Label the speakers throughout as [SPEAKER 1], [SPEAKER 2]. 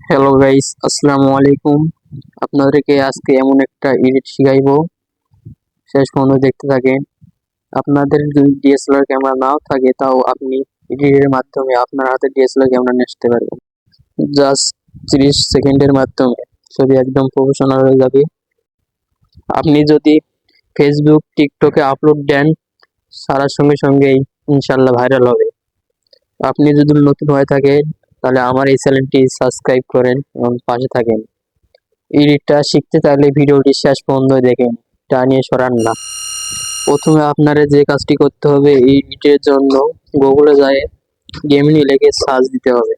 [SPEAKER 1] Hello guys, আসসালামু আলাইকুম। আপনাদেরকে আজকে এমন একটা এডিট শিখাইবো, শেষ পর্যন্ত দেখতে থাকেন। আপনাদের যদি ডিএসএলআর ক্যামেরা নাও থাকে, তাও আপনি এডিটের মাধ্যমে আপনার হাতে ডিএসএলআর ক্যামেরা নিয়ে আসতে পারবেন। জাস্ট 30 সেকেন্ডের মাধ্যমে ছবি একদম প্রফেশনাল হয়ে যাবে। আপনি যদি ফেসবুক, টিকটকে আপলোড দেন, সারার সঙ্গে সঙ্গেই ইনশাল্লাহ ভাইরাল হবে। আপনি যদি নতুন হয়ে থাকেন, তাহলে আমার এই চ্যানেলটি সাবস্ক্রাইব করেন এবং পাশে থাকেন। এডিটটা শিখতে চাইলে ভিডিওটি শেষ পর্যন্ত দেখেন, টানিয়ে সরান না। প্রথমে আপনারা যে কাজটি করতে হবে, এই এডিটের জন্য গুগলে যায় গেমিনি লিখে সার্চ দিতে হবে।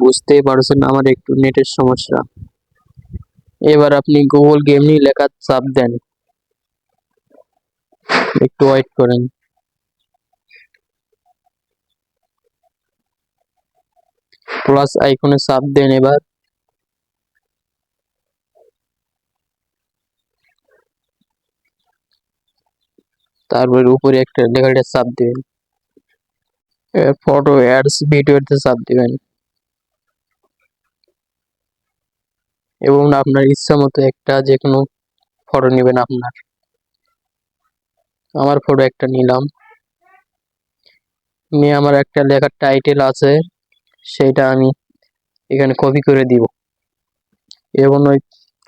[SPEAKER 1] বুঝতেই পারছেন আমার একটু নেটের সমস্যা। এবার আপনি গুগল গেমিনি লেখা চাপ দেন, একটু ওয়েট করেন। প্লাস আইকনে চাপ দেন। এবার তারপর উপরে একটা লেখাটা চাপ দিবেন, ফটো অ্যাডস ভিডিওতে চাপ দিবেন এবং আপনার ইচ্ছা মতো একটা যে কোনো ফটো নেবেন আপনার। আমার ফটো একটা নিলাম, নিয়ে আমার একটা লেখার টাইটেল আছে, সেটা আমি এখানে কপি করে দিব এবং ওই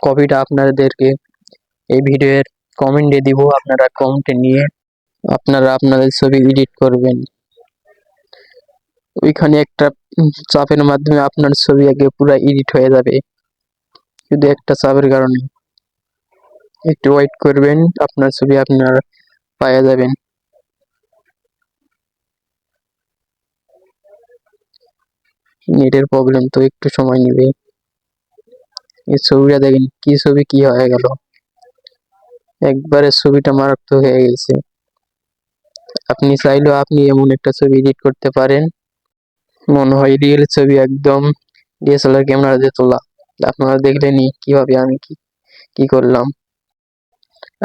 [SPEAKER 1] কপিটা আপনাদেরকে এই ভিডিওর কমেন্টে দিব। আপনারা কমেন্টে নিয়ে আপনারা আপনাদের ছবি এডিট করবেন। ওইখানে একটা চাপের মাধ্যমে আপনার ছবি আগে পুরো এডিট হয়ে যাবে, শুধু একটা চাপের কারণে। একটু ওয়েট করবেন, আপনার ছবি আপনারা পেয়ে যাবেন। নেটের প্রবলেম তো একটু সময় নেবে। এই ছবিটা দেখেন, কি ছবি কি হয়ে গেল, একবারে ছবিটা মারাত্মক হয়ে গেছে। আপনি চাইলেও আপনি এমন একটা ছবি এডিট করতে পারেন, মনে হয় রিয়েল ছবি, একদম ডিএসএলআর ক্যামেরা দিয়ে তোলা। আপনারা দেখলেনি কিভাবে আমি কি কি করলাম।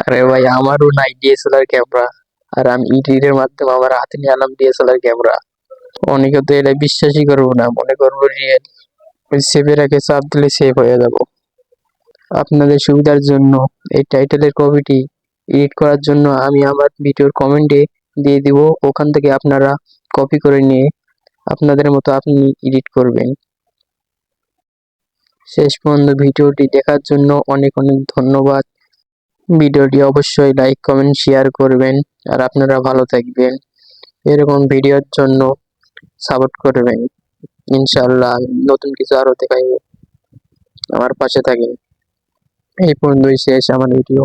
[SPEAKER 1] আরে ভাই, আমারও নাই ডিএসএলআর ক্যামেরা, আর আমি এডিটের মাধ্যমে আমার হাতে নিয়ে আনলাম ডিএসএলআর ক্যামেরা। অনেকে তো এটা বিশ্বাসই করবো না, মনে করবো রিয়েল। ওই সেভের আগে চাপ দিলে সেভ হয়ে যাব। আপনাদের সুবিধার জন্য এই টাইটেলের কপিটি এডিট করার জন্য আমি আমার ভিডিওর কমেন্টে দিয়ে দিব, ওখান থেকে আপনারা কপি করে নিয়ে আপনাদের মতো আপনি এডিট করবেন। শেষ পর্যন্ত ভিডিওটি দেখার জন্য অনেক অনেক ধন্যবাদ। ভিডিওটি অবশ্যই লাইক, কমেন্ট, শেয়ার করবেন। আর আপনারা ভালো থাকবেন, এরকম ভিডিওর জন্য সাপোর্ট করবেন। ইনশাআল্লাহ নতুন কিছু আরো দেখাইব, আমার পাশে থাকেন। এই পর্যন্তই শেষ আমার ভিডিও।